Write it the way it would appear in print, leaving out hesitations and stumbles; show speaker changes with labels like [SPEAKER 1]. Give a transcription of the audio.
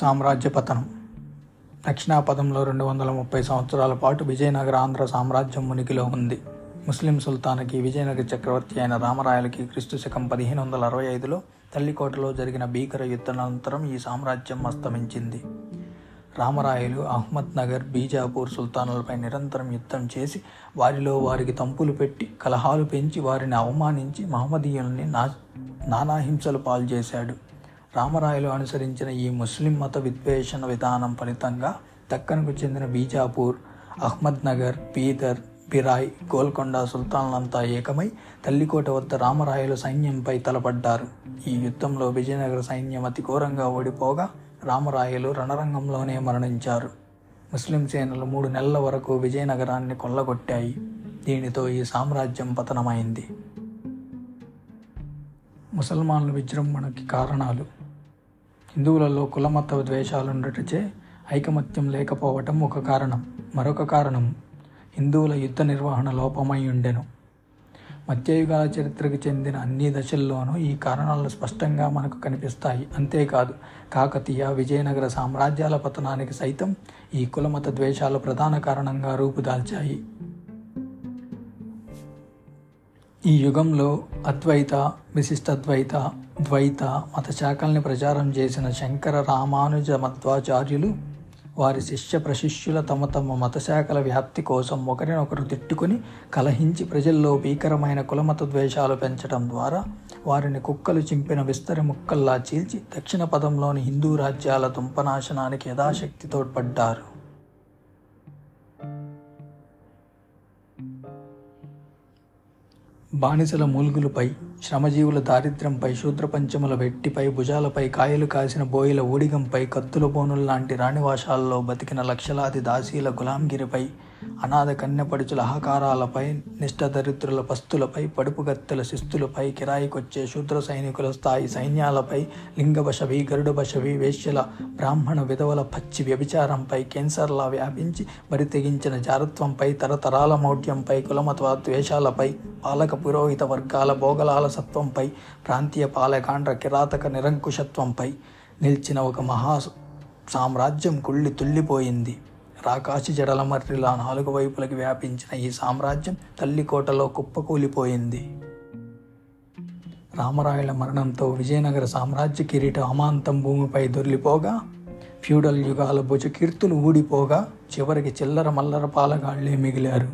[SPEAKER 1] సామ్రాజ్య పతనం. దక్షిణాపథంలో 230 సంవత్సరాల పాటు విజయనగర ఆంధ్ర సామ్రాజ్యం ఉనికిలో ఉంది. ముస్లిం సుల్తాన్కి విజయనగర చక్రవర్తి అయిన రామరాయలకి క్రీస్తుశకం 1565లో తల్లికోటలో జరిగిన భీకర యుద్ధానంతరం ఈ సామ్రాజ్యం అస్తమించింది. రామరాయలు అహ్మద్నగర్, బీజాపూర్ సుల్తానులపై నిరంతరం యుద్ధం చేసి వారిలో వారికి తంపులు పెట్టి కలహాలు పెంచి వారిని అవమానించి మహమ్మదీయుల్ని నానాహింసలు పాల్చేశాడు. రామరాయలు అనుసరించిన ఈ ముస్లిం మత విద్వేషణ విధానం ఫలితంగా దక్కన్కు చెందిన బీజాపూర్, అహ్మద్నగర్, బీదర్, బిరాయ్, గోల్కొండ సుల్తాన్లంతా ఏకమై తల్లికోట వద్ద రామరాయలు సైన్యంపై తలపడ్డారు. ఈ యుద్ధంలో విజయనగర సైన్యం అతి ఘోరంగా ఓడిపోగా రామరాయలు రణరంగంలోనే మరణించారు. ముస్లిం సేనలు 3 నెలల వరకు విజయనగరాన్ని కొల్లగొట్టాయి. దీనితో ఈ సామ్రాజ్యం పతనమైంది. ముసల్మాన్ల విజృంభణకి కారణాలు. హిందువులలో కులమత ద్వేషాలుండటచే ఐకమత్యం లేకపోవటం ఒక కారణం. మరొక కారణం హిందువుల యుద్ధ నిర్వహణ లోపమై ఉండెను. మధ్యయుగాల చరిత్రకు చెందిన అన్ని దశల్లోనూ ఈ కారణాలు స్పష్టంగా మనకు కనిపిస్తాయి. అంతేకాదు, కాకతీయ, విజయనగర సామ్రాజ్యాల పతనానికి సైతం ఈ కులమత ద్వేషాలు ప్రధాన కారణంగా రూపుదాల్చాయి. ఈ యుగంలో అద్వైత, విశిష్టాద్వైత, ద్వైత మత శాఖల్ని ప్రచారం చేసిన శంకర, రామానుజ మధ్వాచార్యులు వారి శిష్య ప్రశిష్యుల తమ మత శాఖల వ్యాప్తి కోసం ఒకరినొకరు తిట్టుకుని కలహించి ప్రజల్లో భీకరమైన కులమత ద్వేషాలు పెంచడం ద్వారా వారిని కుక్కలు చింపిన విస్తరి ముక్కల్లా చీల్చి దక్షిణ పదంలోని హిందూ రాజ్యాల దుంపనాశనానికి యథాశక్తి తోడ్పడ్డారు. బానిసల మూల్గులపై, శ్రమజీవుల దారిద్ర్యంపై, శూద్రపంచముల వెట్టిపై, భుజాలపై కాయలు కాసిన బోయిల ఊడిగంపై, కత్తుల బోనుల్లాంటి రాణివాసాల్లో బతికిన లక్షలాది దాసీల గులాంగిరిపై, అనాథ కన్యపడుచుల అహకారాలపై, నిష్ఠదరిద్రుల పస్తులపై, పడుపుగత్తెల శిస్తులపై, కిరాయికొచ్చే శూద్ర సైనికుల స్థాయి సైన్యాలపై, లింగబశవి, గరుడబశవి, వేశ్యల, బ్రాహ్మణ విధవల పచ్చి వ్యభిచారంపై, కేన్సర్లా వ్యాపించి బరితెగించిన జారత్వంపై, తరతరాల మౌఢ్యంపై, కులమత ద్వేషాలపై, పాలక పురోహిత వర్గాల భోగలాలసత్వంపై, ప్రాంతీయ పాలకాండ్ర కిరాతక నిరంకుశత్వంపై నిలిచిన ఒక మహా సామ్రాజ్యం కుళ్ళి తుల్లిపోయింది. రాకాసి జడల మర్రిలా 4 వైపులకి వ్యాపించిన ఈ సామ్రాజ్యం తల్లికోటలో కుప్పకూలిపోయింది. రామరాయల మరణంతో విజయనగర సామ్రాజ్య కిరీటం అమాంతం భూమిపై దొర్లిపోగా, ఫ్యూడల్ యుగాల భుజకీర్తులు ఊడిపోగా చివరికి చిల్లర మల్లర పాలగాళ్లే మిగిలారు.